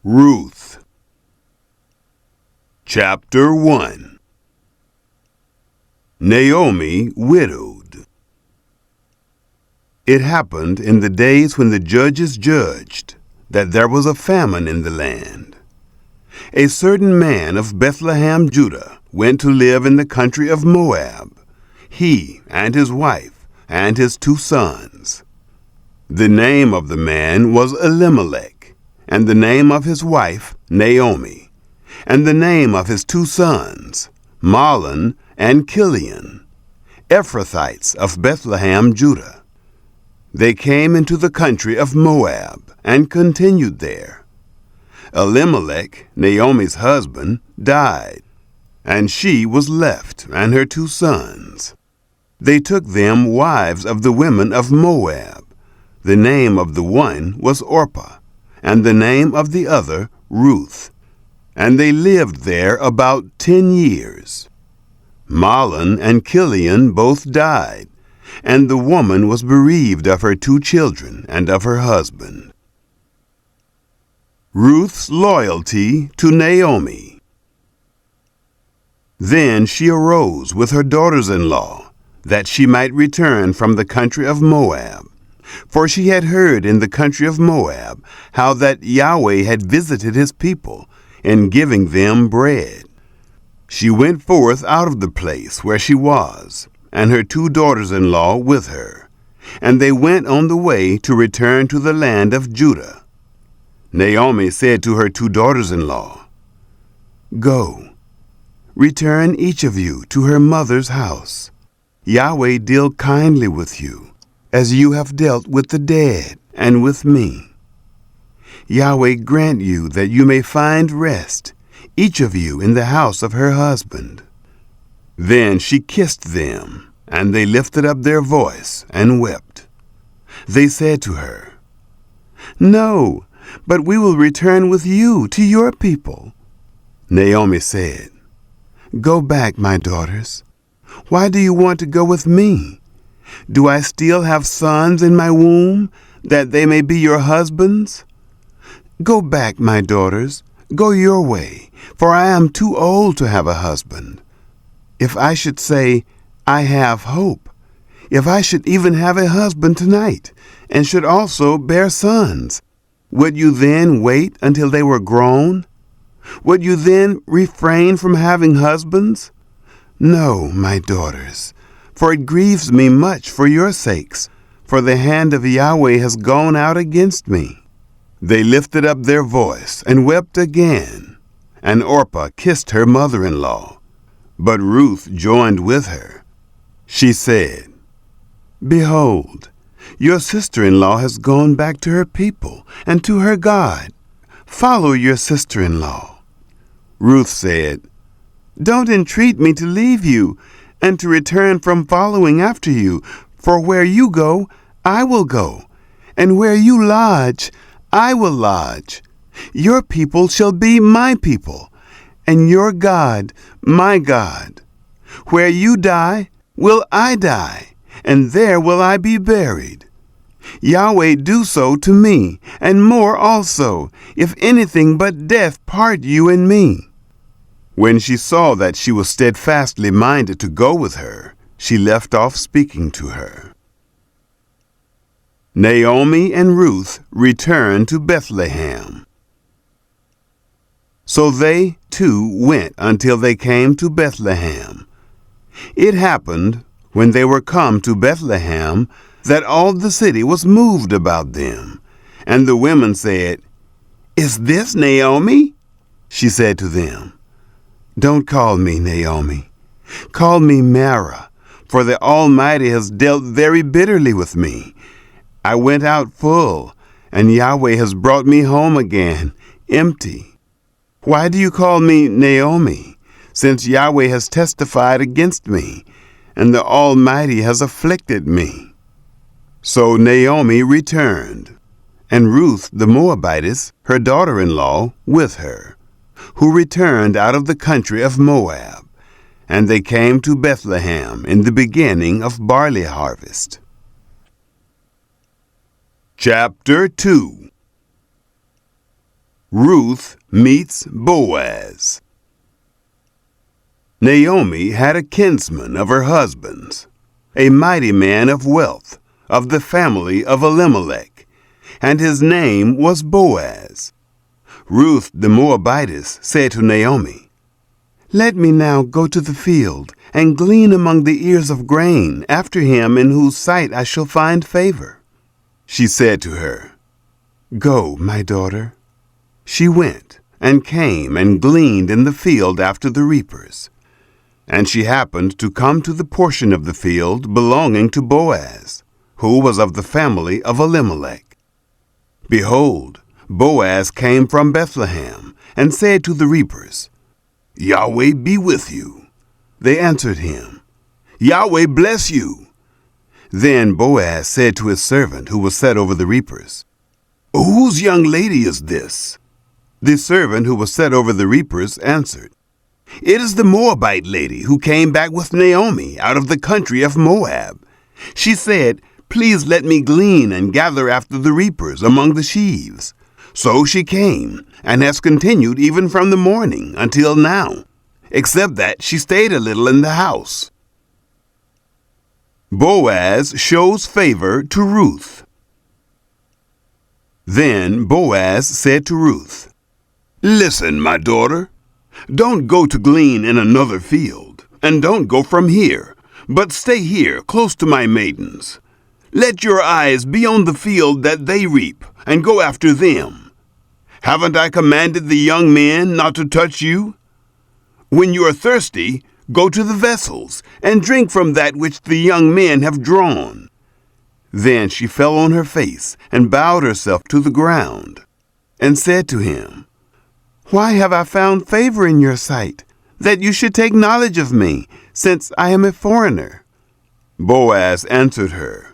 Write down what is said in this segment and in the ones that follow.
Ruth. Chapter 1. Naomi widowed. It happened in the days when the judges judged that there was a famine in the land. A certain man of Bethlehem, Judah, went to live in the country of Moab, he and his wife and his 2 sons. The name of the man was Elimelech, and the name of his wife Naomi, and the name of his 2 sons Mahlon and Chilion, Ephrathites of Bethlehem, Judah. They came into the country of Moab and continued there. Elimelech, Naomi's husband, died, and she was left and her 2 sons. They took them wives of the women of Moab. The name of the one was Orpah, and the name of the other Ruth. And they lived there about 10 years. Mahlon and Chilion both died, and the woman was bereaved of her 2 children and of her husband. Ruth's loyalty to Naomi. Then she arose with her daughters-in-law, that she might return from the country of Moab. For she had heard in the country of Moab how that Yahweh had visited his people in giving them bread. She went forth out of the place where she was, and her 2 daughters-in-law with her, and they went on the way to return to the land of Judah. Naomi said to her 2 daughters-in-law, "Go, return each of you to her mother's house. Yahweh deal kindly with you, as you have dealt with the dead and with me. Yahweh grant you that you may find rest, each of you in the house of her husband." Then she kissed them, and they lifted up their voice and wept. They said to her, "No, but we will return with you to your people." Naomi said, "Go back, my daughters. Why do you want to go with me? Do I still have sons in my womb, that they may be your husbands? Go back, my daughters, go your way, for I am too old to have a husband. If I should say, I have hope, if I should even have a husband tonight, and should also bear sons, would you then wait until they were grown? Would you then refrain from having husbands? No, my daughters, for it grieves me much for your sakes, for the hand of Yahweh has gone out against me." They lifted up their voice and wept again, and Orpah kissed her mother-in-law, but Ruth joined with her. She said, "Behold, your sister-in-law has gone back to her people and to her God. Follow your sister-in-law." Ruth said, "Don't entreat me to leave you and to return from following after you, for where you go, I will go, and where you lodge, I will lodge. Your people shall be my people, and your God, my God. Where you die, will I die, and there will I be buried. Yahweh do so to me, and more also, if anything but death part you and me." When she saw that she was steadfastly minded to go with her, she left off speaking to her. Naomi and Ruth returned to Bethlehem. So they, too, went until they came to Bethlehem. It happened, when they were come to Bethlehem, that all the city was moved about them. And the women said, "Is this Naomi?" She said to them, "Don't call me Naomi. Call me Mara, for the Almighty has dealt very bitterly with me. I went out full, and Yahweh has brought me home again, empty. Why do you call me Naomi, since Yahweh has testified against me, and the Almighty has afflicted me?" So Naomi returned, and Ruth the Moabitess, her daughter-in-law, with her, who returned out of the country of Moab, and they came to Bethlehem in the beginning of barley harvest. Chapter 2. Ruth meets Boaz. Naomi had a kinsman of her husband's, a mighty man of wealth, of the family of Elimelech, and his name was Boaz. Ruth the Moabitess said to Naomi, "Let me now go to the field and glean among the ears of grain after him in whose sight I shall find favor." She said to her, "Go, my daughter." She went and came and gleaned in the field after the reapers. And she happened to come to the portion of the field belonging to Boaz, who was of the family of Elimelech. Behold, Boaz came from Bethlehem and said to the reapers, "Yahweh be with you." They answered him, "Yahweh bless you." Then Boaz said to his servant who was set over the reapers, "Whose young lady is this?" The servant who was set over the reapers answered, "It is the Moabite lady who came back with Naomi out of the country of Moab. She said, 'Please let me glean and gather after the reapers among the sheaves.' So she came, and has continued even from the morning until now, except that she stayed a little in the house." Boaz shows favor to Ruth. Then Boaz said to Ruth, "Listen, my daughter, don't go to glean in another field, and don't go from here, but stay here close to my maidens. Let your eyes be on the field that they reap, and go after them. Haven't I commanded the young men not to touch you? When you are thirsty, go to the vessels, and drink from that which the young men have drawn." Then she fell on her face, and bowed herself to the ground, and said to him, "Why have I found favor in your sight, that you should take knowledge of me, since I am a foreigner?" Boaz answered her,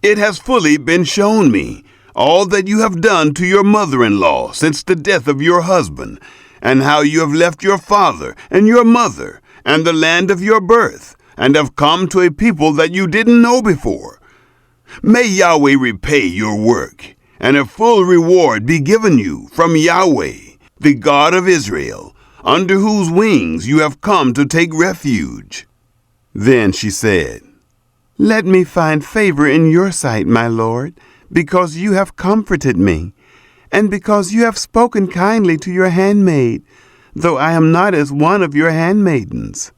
"It has fully been shown me, all that you have done to your mother-in-law since the death of your husband, and how you have left your father and your mother and the land of your birth, and have come to a people that you didn't know before. May Yahweh repay your work, and a full reward be given you from Yahweh, the God of Israel, under whose wings you have come to take refuge." Then she said, "Let me find favor in your sight, my lord, because you have comforted me, and because you have spoken kindly to your handmaid, though I am not as one of your handmaidens."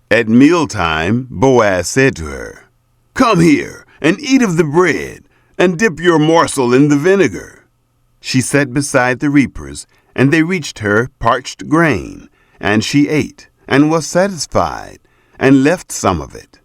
At mealtime Boaz said to her, "Come here and eat of the bread, and dip your morsel in the vinegar." She sat beside the reapers, and they reached her parched grain, and she ate, and was satisfied, and left some of it.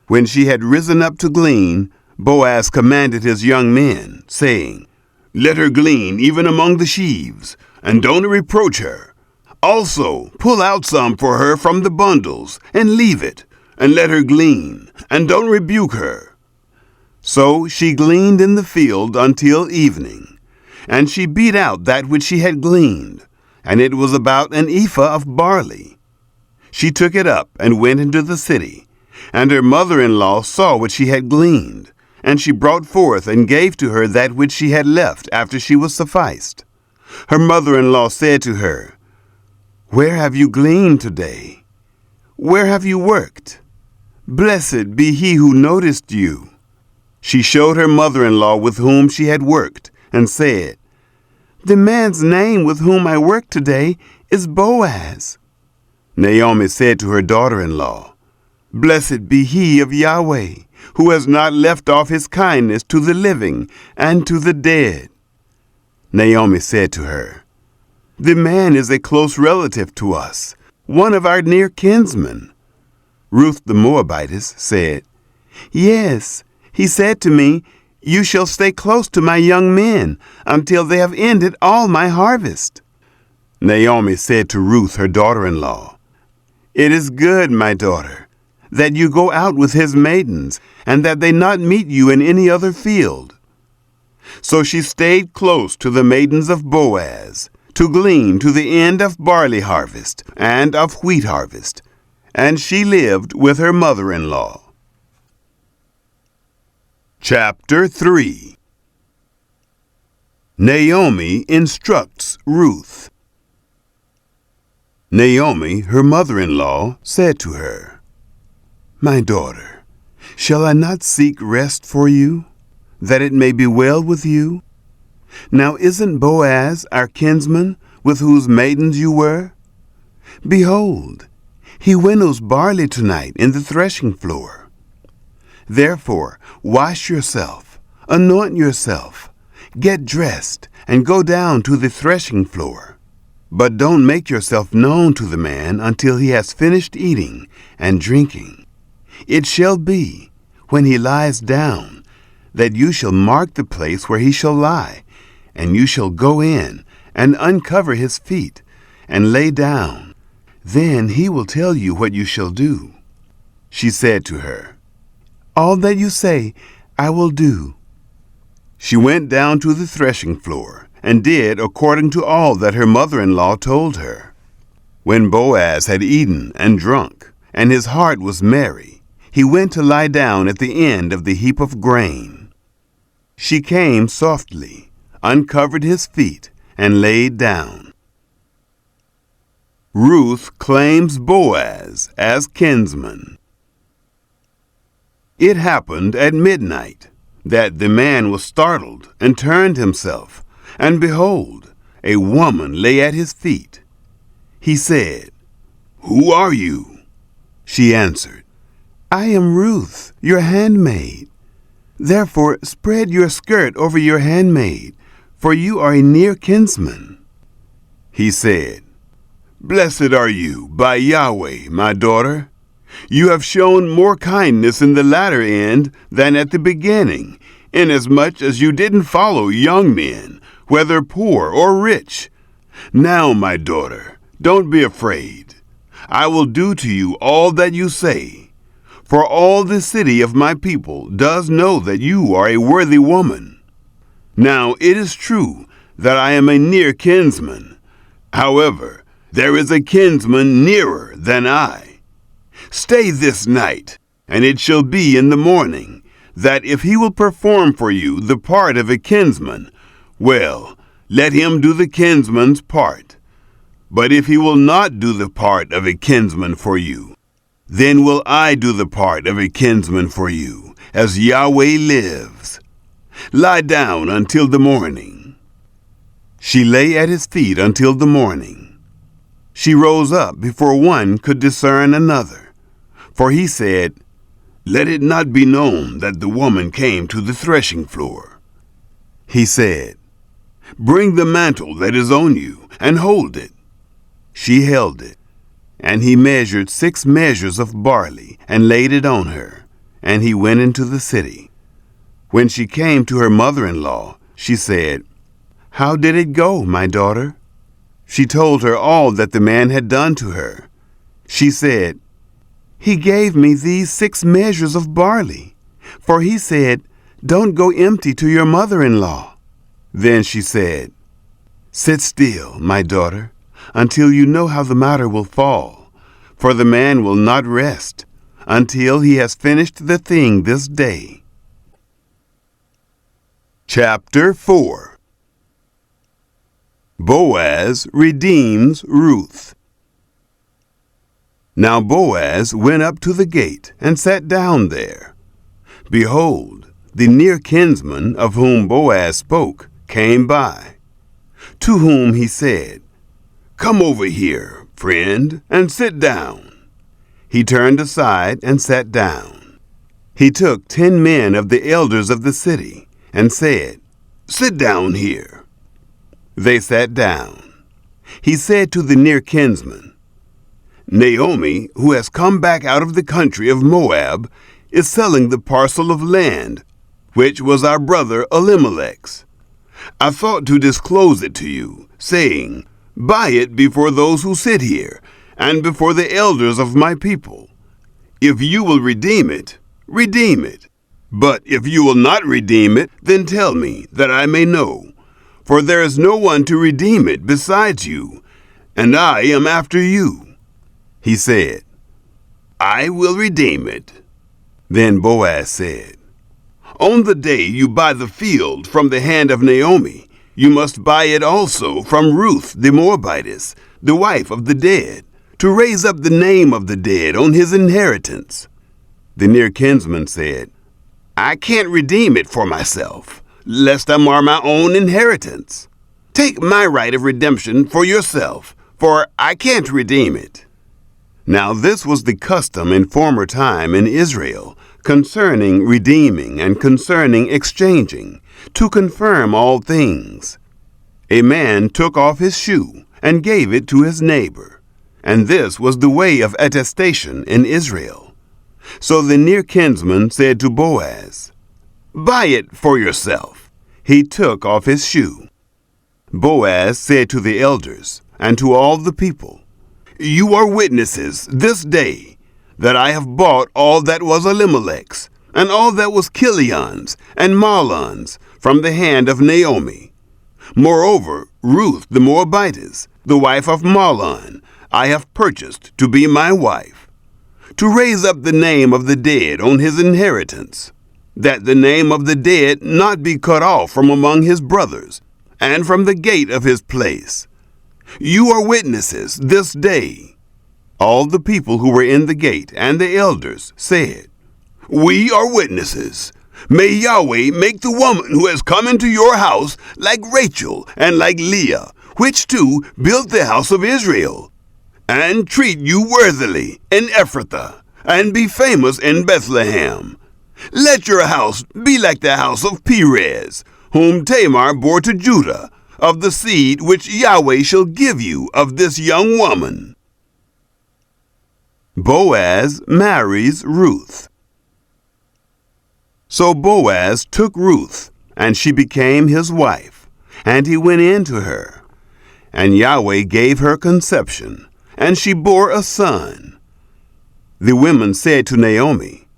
When she had risen up to glean, Boaz commanded his young men, saying, "Let her glean even among the sheaves, and don't reproach her. Also pull out some for her from the bundles, and leave it, and let her glean, and don't rebuke her." So she gleaned in the field until evening. And she beat out that which she had gleaned, and it was about an ephah of barley. She took it up and went into the city, and her mother-in-law saw what she had gleaned, and she brought forth and gave to her that which she had left after she was sufficed. Her mother-in-law said to her, "Where have you gleaned today? Where have you worked? Blessed be he who noticed you." She showed her mother-in-law with whom she had worked, and said, "The man's name with whom I work today is Boaz." Naomi said to her daughter-in-law, "Blessed be he of Yahweh, who has not left off his kindness to the living and to the dead." Naomi said to her, "The man is a close relative to us, one of our near kinsmen." Ruth the Moabitess said, "Yes, he said to me, 'You shall stay close to my young men until they have ended all my harvest.'" Naomi said to Ruth, her daughter-in-law, "It is good, my daughter, that you go out with his maidens, and that they not meet you in any other field." So she stayed close to the maidens of Boaz, to glean to the end of barley harvest and of wheat harvest, and she lived with her mother-in-law. Chapter 3. Naomi instructs Ruth. Naomi, her mother-in-law, said to her, "My daughter, shall I not seek rest for you, that it may be well with you? Now isn't Boaz our kinsman, with whose maidens you were? Behold, he winnows barley tonight in the threshing floor. Therefore, wash yourself, anoint yourself, get dressed, and go down to the threshing floor. But don't make yourself known to the man until he has finished eating and drinking. It shall be, when he lies down, that you shall mark the place where he shall lie, and you shall go in and uncover his feet, and lay down. Then he will tell you what you shall do." She said to her, "All that you say, I will do." She went down to the threshing floor, and did according to all that her mother-in-law told her. When Boaz had eaten and drunk, and his heart was merry, he went to lie down at the end of the heap of grain. She came softly, uncovered his feet, and laid down. Ruth claims Boaz as kinsman. It happened at midnight that the man was startled and turned himself, and behold, a woman lay at his feet. He said, "Who are you?" She answered, "I am Ruth, your handmaid. Therefore spread your skirt over your handmaid, for you are a near kinsman." He said, "Blessed are you by Yahweh, my daughter. You have shown more kindness in the latter end than at the beginning, inasmuch as you didn't follow young men, whether poor or rich. Now, my daughter, don't be afraid. I will do to you all that you say. For all the city of my people does know that you are a worthy woman. Now it is true that I am a near kinsman. However, there is a kinsman nearer than I. Stay this night, and it shall be in the morning, that if he will perform for you the part of a kinsman, well, let him do the kinsman's part. But if he will not do the part of a kinsman for you, then will I do the part of a kinsman for you, as Yahweh lives. Lie down until the morning." She lay at his feet until the morning. She rose up before one could discern another, for he said, "Let it not be known that the woman came to the threshing floor." He said, "Bring the mantle that is on you, and hold it." She held it, and he measured 6 measures of barley, and laid it on her, and he went into the city. When she came to her mother-in-law, she said, "How did it go, my daughter?" She told her all that the man had done to her. She said, "He gave me these 6 measures of barley, for he said, 'Don't go empty to your mother-in-law.'" Then she said, "Sit still, my daughter, until you know how the matter will fall, for the man will not rest until he has finished the thing this day." Chapter 4. Boaz redeems Ruth. Now Boaz went up to the gate and sat down there. Behold, the near kinsman of whom Boaz spoke came by, to whom he said, "Come over here, friend, and sit down." He turned aside and sat down. He took 10 men of the elders of the city and said, "Sit down here." They sat down. He said to the near kinsman, "Naomi, who has come back out of the country of Moab, is selling the parcel of land, which was our brother Elimelech's. I thought to disclose it to you, saying, 'Buy it before those who sit here, and before the elders of my people. If you will redeem it, redeem it. But if you will not redeem it, then tell me, that I may know. For there is no one to redeem it besides you, and I am after you.' He said, 'I will redeem it.' Then Boaz said, 'On the day you buy the field from the hand of Naomi, You must buy it also from Ruth the Moabitess, the wife of the dead, to raise up the name of the dead on his inheritance." The near kinsman said, "I can't redeem it for myself, lest I mar my own inheritance. Take my right of redemption for yourself, for I can't redeem it." Now this was the custom in former time in Israel, concerning redeeming and concerning exchanging, to confirm all things. A man took off his shoe and gave it to his neighbor, and this was the way of attestation in Israel. So the near kinsman said to Boaz, "Buy it for yourself." He took off his shoe. Boaz said to the elders and to all the people, "You are witnesses this day that I have bought all that was Elimelech's, and all that was Kilion's and Mahlon's from the hand of Naomi. Moreover, Ruth the Moabitess, the wife of Mahlon, I have purchased to be my wife, to raise up the name of the dead on his inheritance, that the name of the dead not be cut off from among his brothers, and from the gate of his place. You are witnesses this day." All the people who were in the gate and the elders said, "We are witnesses. May Yahweh make the woman who has come into your house like Rachel and like Leah, which two built the house of Israel, and treat you worthily in Ephrathah, and be famous in Bethlehem. Let your house be like the house of Perez, whom Tamar bore to Judah, of the seed which Yahweh shall give you of this young woman." Boaz marries Ruth. So Boaz took Ruth, and she became his wife, and he went in to her. And Yahweh gave her conception, and she bore a son. The women said to Naomi,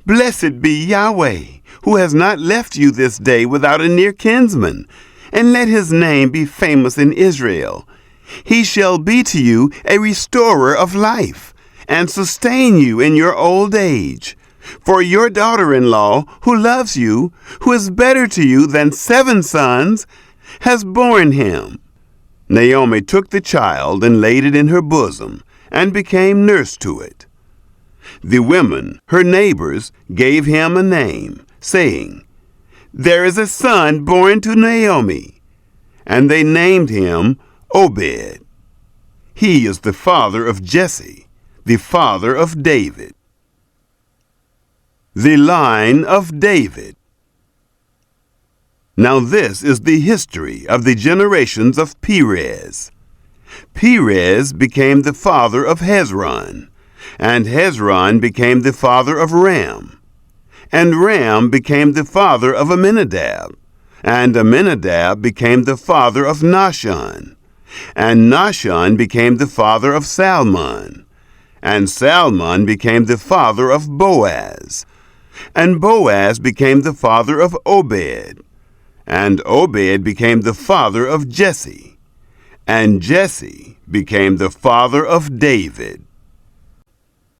"Blessed be Yahweh, who has not left you this day without a near kinsman, and let his name be famous in Israel. He shall be to you a restorer of life, and sustain you in your old age. For your daughter-in-law, who loves you, who is better to you than 7 sons, has borne him." Naomi took the child and laid it in her bosom, and became nurse to it. The women, her neighbors, gave him a name, saying, "There is a son born to Naomi." And they named him Obed. He is the father of Jesse, the father of David. The line of David. Now this is the history of the generations of Perez. Perez became the father of Hezron, and Hezron became the father of Ram, and Ram became the father of Amminadab, and Amminadab became the father of Nahshon, and Nahshon became the father of Salmon, and Salmon became the father of Boaz, and Boaz became the father of Obed, and Obed became the father of Jesse, and Jesse became the father of David.